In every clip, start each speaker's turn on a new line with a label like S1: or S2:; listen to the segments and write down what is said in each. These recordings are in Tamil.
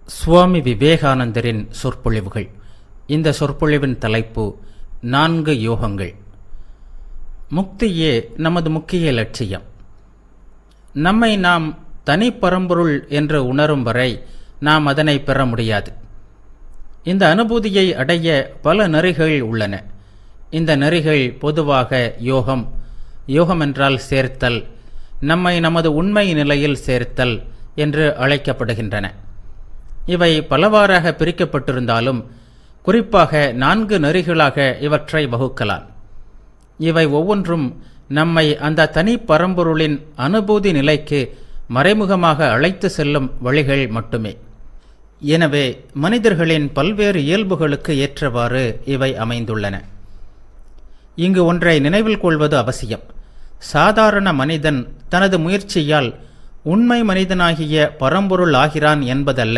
S1: சுவாமி விவேகானந்தரின் சொற்பொழிவுகள். இந்த சொற்பொழிவின் தலைப்பு 4 யோகங்கள். முக்தியே நமது முக்கிய லட்சியம். நம்மை நாம் தனி பரம்பொருள் என்று உணரும் வரை நாம் அதனை பெற முடியாது. இந்த அனுபூதியை அடைய பல நெறிகள் உள்ளன. இந்த நெறிகள் பொதுவாக யோகம், யோகம் என்றால் சேர்த்தல், நம்மை நமது உண்மை நிலையில் சேர்த்தல் என்று அழைக்கப்படுகின்றன. இவை பலவாறாக பிரிக்கப்பட்டிருந்தாலும் குறிப்பாக 4 நெறிகளாக இவற்றை வகுக்கலாம். இவை ஒவ்வொன்றும் நம்மை அந்த தனி பரம்பொருளின் அனுபூதி நிலைக்கு மறைமுகமாக அழைத்து செல்லும் வழிகள் மட்டுமே. எனவே மனிதர்களின் பல்வேறு இயல்புகளுக்கு ஏற்றவாறு இவை அமைந்துள்ளன. இங்கு ஒன்றை நினைவில் கொள்வது அவசியம். சாதாரண மனிதன் தனது முயற்சியால் உண்மை மனிதனாகிய பரம்பொருள் ஆகிறான் என்பதல்ல.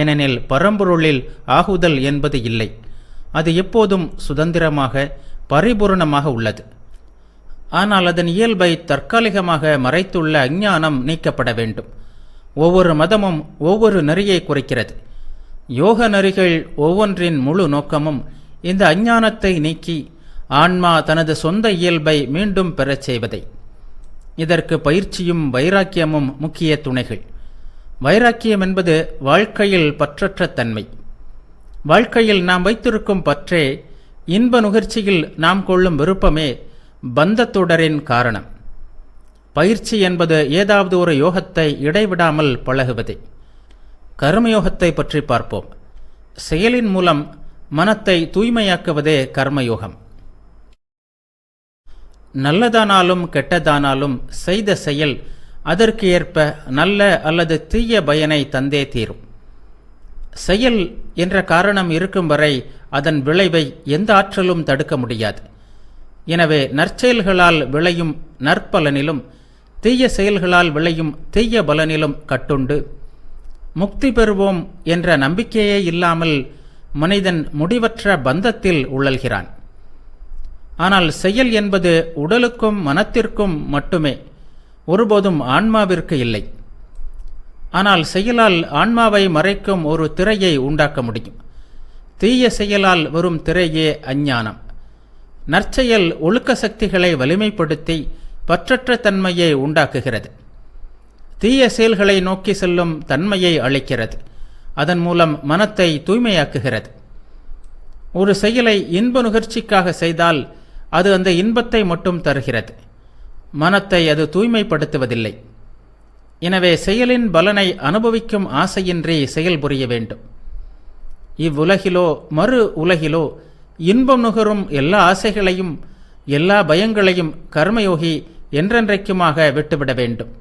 S1: ஏனெனில் பரம்பொருளில் ஆகுதல் என்பது இல்லை. அது எப்போதும் சுதந்திரமாக பரிபூர்ணமாக உள்ளது. ஆனால் அதன் இயல்பை தற்காலிகமாக மறைத்துள்ள அஞ்ஞானம் நீக்கப்பட வேண்டும். ஒவ்வொரு மதமும் ஒவ்வொரு நெறியை குறிக்கிறது. யோக நெறிகள் ஒவ்வொன்றின் முழு நோக்கமும் இந்த அஞ்ஞானத்தை நீக்கி ஆன்மா தனது சொந்த இயல்பை மீண்டும் பெறச் செய்வதை. இதற்கு பயிற்சியும் வைராக்கியமும் முக்கிய துணைகள். வைராக்கியம் என்பது வாழ்க்கையில் பற்றற்ற தன்மை. வாழ்க்கையில் நாம் வைத்திருக்கும் பற்றே, இன்ப நுகர்ச்சியில் நாம் கொள்ளும் விருப்பமே பந்தத்தொடரின் காரணம். பயிற்சி என்பது ஏதாவது ஒரு யோகத்தை இடைவிடாமல் பழகுவதே. கர்மயோகத்தை பற்றி பார்ப்போம். செயலின் மூலம் மனத்தை தூய்மையாக்குவதே கர்மயோகம். நல்லதானாலும் கெட்டதானாலும் செய்த செயல் அதற்கு ஏற்ப நல்ல அல்லது தீய பயனை தந்தே தீரும். செயல் என்ற காரணம் இருக்கும் வரை அதன் விளைவை எந்த ஆற்றலும் தடுக்க முடியாது. எனவே நற்செயல்களால் விளையும் நற்பலனிலும் தீய செயல்களால் விளையும் தீய பலனிலும் கட்டுண்டு முக்தி பெறுவோம் என்ற நம்பிக்கையே இல்லாமல் மனிதன் முடிவற்ற பந்தத்தில் உழல்கிறான். ஆனால் செயல் என்பது உடலுக்கும் மனத்திற்கும் மட்டுமே, ஒருபோதும் ஆன்மாவிற்கு இல்லை. ஆனால் செயலால் ஆன்மாவை மறைக்கும் ஒரு திரையை உண்டாக்க முடியும். தீய செயலால் வரும் திரையே அஞ்ஞானம். நற்செயல் ஒழுக்க சக்திகளை வலிமைப்படுத்தி பற்றற்ற தன்மையை உண்டாக்குகிறது. தீய செயல்களை நோக்கி செல்லும் தன்மையை அளிக்கிறது. அதன் மூலம் மனத்தை தூய்மையாக்குகிறது. ஒரு செயலை இன்ப நுகர்ச்சிக்காக செய்தால் அது அந்த இன்பத்தை மட்டும் தருகிறது. மனத்தை அது தூய்மைப்படுத்துவதில்லை. எனவே செயலின் பலனை அனுபவிக்கும் ஆசையின்றி செயல் புரிய வேண்டும். இவ்வுலகிலோ மறு உலகிலோ இன்பம் நுகரும் எல்லா ஆசைகளையும் எல்லா பயங்களையும் கர்மயோகி என்றென்றைக்குமாக விட்டுவிட வேண்டும்.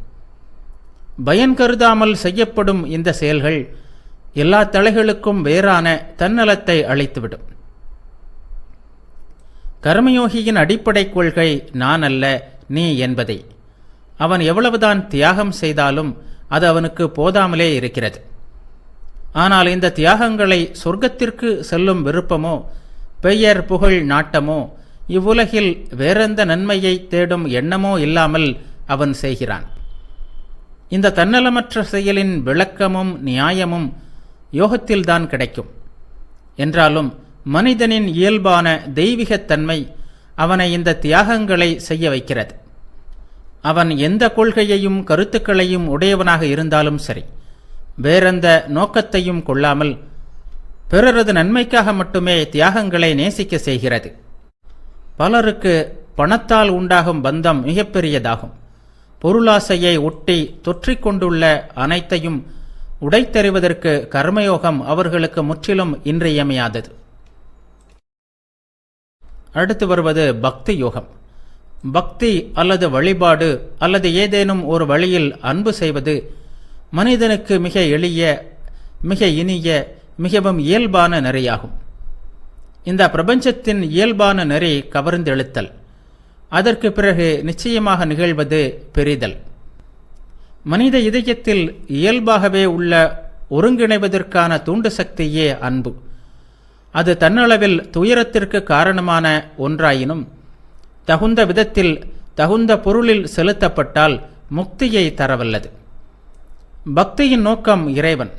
S1: பயன் கருதாமல் செய்யப்படும் இந்த செயல்கள் எல்லா தலைகளுக்கும் வேறான தன்னலத்தை அளித்துவிடும். கர்மயோகியின் அடிப்படை கொள்கை நான் அல்ல நீ என்பதை. அவன் எவ்வளவுதான் தியாகம் செய்தாலும் அது அவனுக்கு போதாமலே இருக்கிறது. ஆனால் இந்த தியாகங்களை சொர்க்கத்திற்கு செல்லும் விருப்பமோ பெயர் புகழ் நாட்டமோ இவ்வுலகில் வேறெந்த நன்மையை தேடும் எண்ணமோ இல்லாமல் அவன் செய்கிறான். இந்த தன்னலமற்ற செயலின் விளக்கமும் நியாயமும் யோகத்தில்தான் கிடைக்கும். என்றாலும் மனிதனின் இயல்பான தெய்வீகத்தன்மை அவனை இந்த தியாகங்களை செய்ய வைக்கிறது. அவன் எந்த கொள்கையையும் கருத்துக்களையும் உடையவனாக இருந்தாலும் சரி, வேறெந்த நோக்கத்தையும் கொள்ளாமல் பிறரது நன்மைக்காக மட்டுமே தியாகங்களை நேசிக்க செய்கிறது. பலருக்கு பணத்தால் உண்டாகும் பந்தம் மிகப்பெரியதாகும். பொருளாசையை ஒட்டி தொற்றிக்கொண்டுள்ள அனைத்தையும் உடைத்தெறிவதற்கு கர்மயோகம் அவர்களுக்கு முற்றிலும் இன்றியமையாதது. அடுத்து வருவது பக்தி யோகம். பக்தி அல்லது வழிபாடு அல்லது ஏதேனும் ஒரு வழியில் அன்பு செய்வது மனிதனுக்கு மிக எளிய, மிக இனிய, மிகவும் இயல்பான நெறியாகும். இந்த பிரபஞ்சத்தின் இயல்பான நெறி கவர்ந்தெழுத்தல். அதற்கு பிறகு நிச்சயமாக நிகழ்வது பெரிதல். மனித இதயத்தில் இயல்பாகவே உள்ள ஒருங்கிணைவதற்கான தூண்டு சக்தியே அன்பு. அது தன்னளவில் துயரத்திற்கு காரணமான ஒன்றாயினும் தகுந்த விதத்தில் தகுந்த பொருளில் செலுத்தப்பட்டால் முக்தியை தரவல்லது. பக்தியின் நோக்கம் இறைவன்.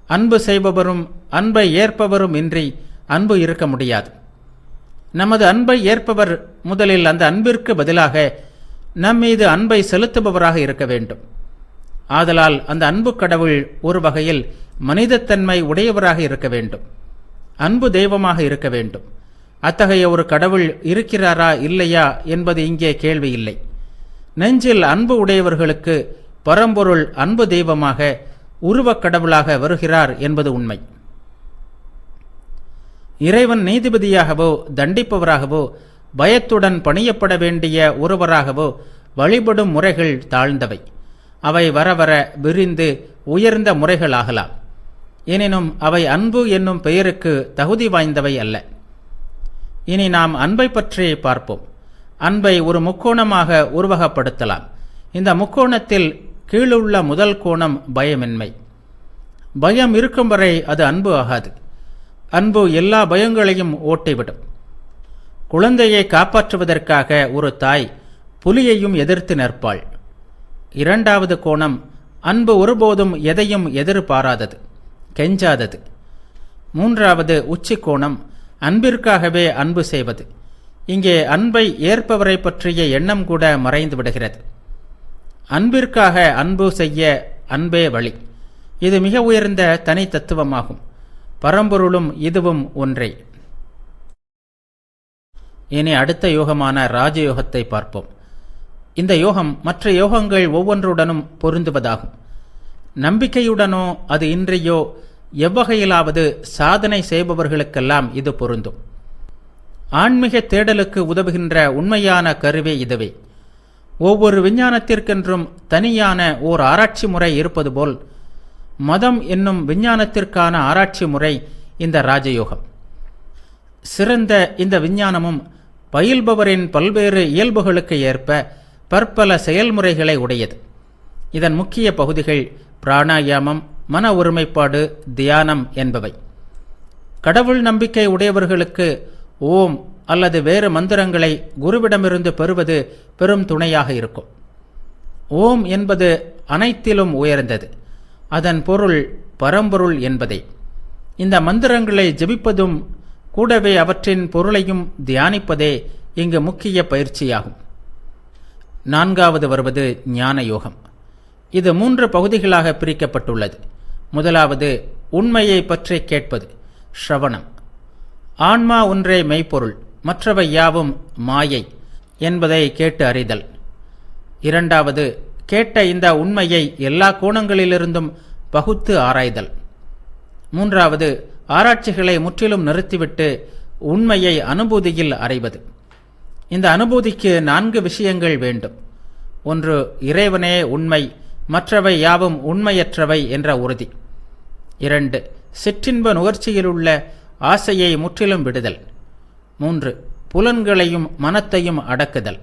S1: அன்பு செய்பவரும் அன்பை ஏற்பவரும் இன்றி அன்பு இருக்க முடியாது. நமது அன்பை ஏற்பவர் முதலில் அந்த அன்பிற்கு பதிலாக நம்மீது அன்பை செலுத்துபவராக இருக்க வேண்டும். ஆதலால் அந்த அன்பு கடவுள் ஒரு வகையில் மனிதத்தன்மை உடையவராக இருக்க வேண்டும், அன்பு தெய்வமாக இருக்க வேண்டும். அத்தகைய ஒரு கடவுள் இருக்கிறாரா இல்லையா என்பது இங்கே கேள்வி இல்லை. நெஞ்சில் அன்பு உடையவர்களுக்கு பரம்பொருள் அன்பு தெய்வமாக உருவக் கடவுளாக வருகிறார் என்பது உண்மை. இறைவன் நீதிபதியாகவோ தண்டிப்பவராகவோ பயத்துடன் பணியப்பட வேண்டிய ஒருவராகவோ வழிபடும் முறைகள் தாழ்ந்தவை. அவை வர வர விரிந்து உயர்ந்த முறைகளாகலாம். எனினும் அவை அன்பு என்னும் பெயருக்கு தகுதி வாய்ந்தவை அல்ல. இனி நாம் அன்பை பற்றி பார்ப்போம். அன்பை ஒரு முக்கோணமாக உருவகப்படுத்தலாம். இந்த முக்கோணத்தில் கீழுள்ள முதல் கோணம் பயமின்மை. பயம் இருக்கும் வரை அது அன்பு ஆகாது. அன்பு எல்லா பயங்களையும் ஓட்டிவிடும். குழந்தையை காப்பாற்றுவதற்காக ஒரு தாய் புலியையும் எதிர்த்து நிற்பாள். இரண்டாவது கோணம் அன்பு ஒருபோதும் எதையும் எதிர்பாராதது, கெஞ்சாதது. மூன்றாவது உச்சி கோணம் அன்பிற்காகவே அன்பு செய்வது. இங்கே அன்பை ஏற்பவரை பற்றிய எண்ணம் கூட மறைந்து விடுகிறது. அன்பிற்காக அன்பு செய்ய அன்பே வழி. இது மிக உயர்ந்த தனி தத்துவமாகும். பரம்பொருளும் இதுவும் ஒன்றே. இனி அடுத்த யோகமான ராஜயோகத்தை பார்ப்போம். இந்த யோகம் மற்ற யோகங்கள் ஒவ்வொன்றுடனும் பொருந்துவதாகும். நம்பிக்கையுடனோ அது இன்றியோ எவ்வகையிலாவது சாதனை செய்பவர்களுக்கெல்லாம் இது பொருந்தும். ஆன்மீக தேடலுக்கு உதவுகின்ற உண்மையான கருவே இதுவே. ஒவ்வொரு விஞ்ஞானத்திற்கென்றும் தனியான ஓர் ஆராய்ச்சி முறை இருப்பது போல் மதம் என்னும் விஞ்ஞானத்திற்கான ஆராய்ச்சி முறை இந்த ராஜயோகம். சிறந்த இந்த விஞ்ஞானமும் பயில்பவரின் பல்வேறு இயல்புகளுக்கு ஏற்ப பற்பல செயல்முறைகளை உடையது. இதன் முக்கிய பகுதிகள் பிராணாயாமம், மன ஒருமைப்பாடு, தியானம் என்பவை. கடவுள் நம்பிக்கை உடையவர்களுக்கு ஓம் அல்லது வேறு மந்திரங்களை குருவிடமிருந்து பெறுவது பெரும் துணையாக இருக்கும். ஓம் என்பது அனைத்திலும் உயர்ந்தது. அதன் பொருள் பரம்பொருள் என்பதே. இந்த மந்திரங்களை ஜெபிப்பதும் கூடவே அவற்றின் பொருளையும் தியானிப்பதே இங்கு முக்கிய பயிற்சியாகும். நான்காவது வருவது ஞான யோகம். இது 3 பகுதிகளாக பிரிக்கப்பட்டுள்ளது. முதலாவது உண்மையை பற்றி கேட்பது, ஸ்ரவணம். ஆன்மா ஒன்றே மெய்ப்பொருள், மற்றவை யாவும் மாயை என்பதை கேட்டு அறிதல். இரண்டாவது, கேட்ட இந்த உண்மையை எல்லா கோணங்களிலிருந்தும் பகுத்து ஆராய்தல். மூன்றாவது, ஆராய்ச்சிகளை முற்றிலும் நிறுத்திவிட்டு உண்மையை அனுபூதியில் அறைவது. இந்த அனுபூதிக்கு 4 விஷயங்கள் வேண்டும். ஒன்று, இறைவனே உண்மை, மற்றவை யாவும் உண்மையற்றவை என்ற உறுதி. 2, சிற்றின்ப நுகர்ச்சியிலுள்ள ஆசையை முற்றிலும் விடுதல். 3, புலன்களையும் மனத்தையும் அடக்குதல்.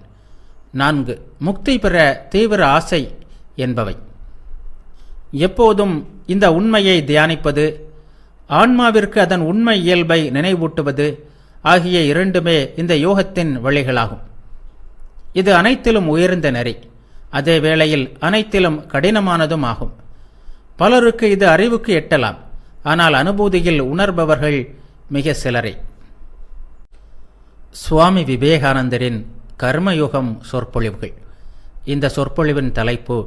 S1: 4, முக்தி பெற தீவிர ஆசை என்பவை. எப்போதும் இந்த உண்மையை தியானிப்பது, ஆன்மாவிற்கு அதன் உண்மை இயல்பை நினைவூட்டுவது ஆகிய இரண்டுமே இந்த யோகத்தின் வழிகளாகும். இது அனைத்திலும் உயர்ந்த நெறி, அதே வேளையில் அனைத்திலும் கடினமானதும் ஆகும். பலருக்கு இது அறிவுக்கு எட்டலாம், ஆனால் அனுபூதியில் உணர்பவர்கள் மிக சிலரே. சுவாமி விவேகானந்தரின் கர்மயோகம் சொற்பொழிவுகள். இந்த சொற்பொழிவின் தலைப்பு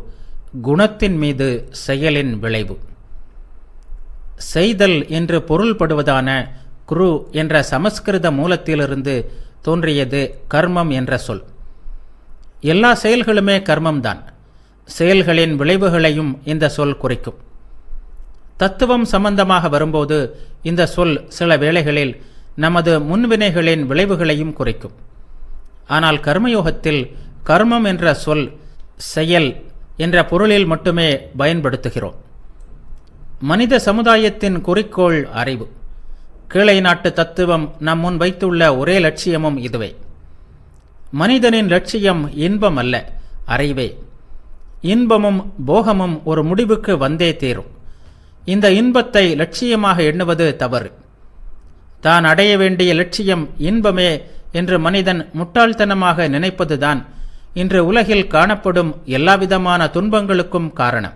S1: குணத்தின் மீது செயலின் விளைவு. செய்தல் என்று பொருள்படுவதான குரு என்ற சமஸ்கிருத மூலத்திலிருந்து தோன்றியது கர்மம் என்ற சொல். எல்லா செயல்களுமே கர்மம்தான். செயல்களின் விளைவுகளையும் இந்த சொல் குறிக்கும். தத்துவம் சம்பந்தமாக வரும்போது இந்த சொல் சில வேளைகளில் நமது முன்வினைகளின் விளைவுகளையும் குறிக்கும். ஆனால் கர்மயோகத்தில் கர்மம் என்ற சொல் செயல் என்ற பொருளில் மட்டுமே பயன்படுத்துகிறோம். மனித சமுதாயத்தின் குறிக்கோள் அறிவு. கீழை நாட்டு தத்துவம் நம் முன் வைத்துள்ள ஒரே லட்சியமும் இதுவே. மனிதனின் லட்சியம் இன்பம் அல்ல, அறிவே. இன்பமும் போகமும் ஒரு முடிவுக்கு வந்தே தீரும். இந்த இன்பத்தை லட்சியமாக எண்ணுவது தவறு. தான் அடைய வேண்டிய லட்சியம் இன்பமே என்று மனிதன் முட்டாள்தனமாக நினைப்பதுதான் இன்று உலகில் காணப்படும் எல்லாவிதமான துன்பங்களுக்கும் காரணம்.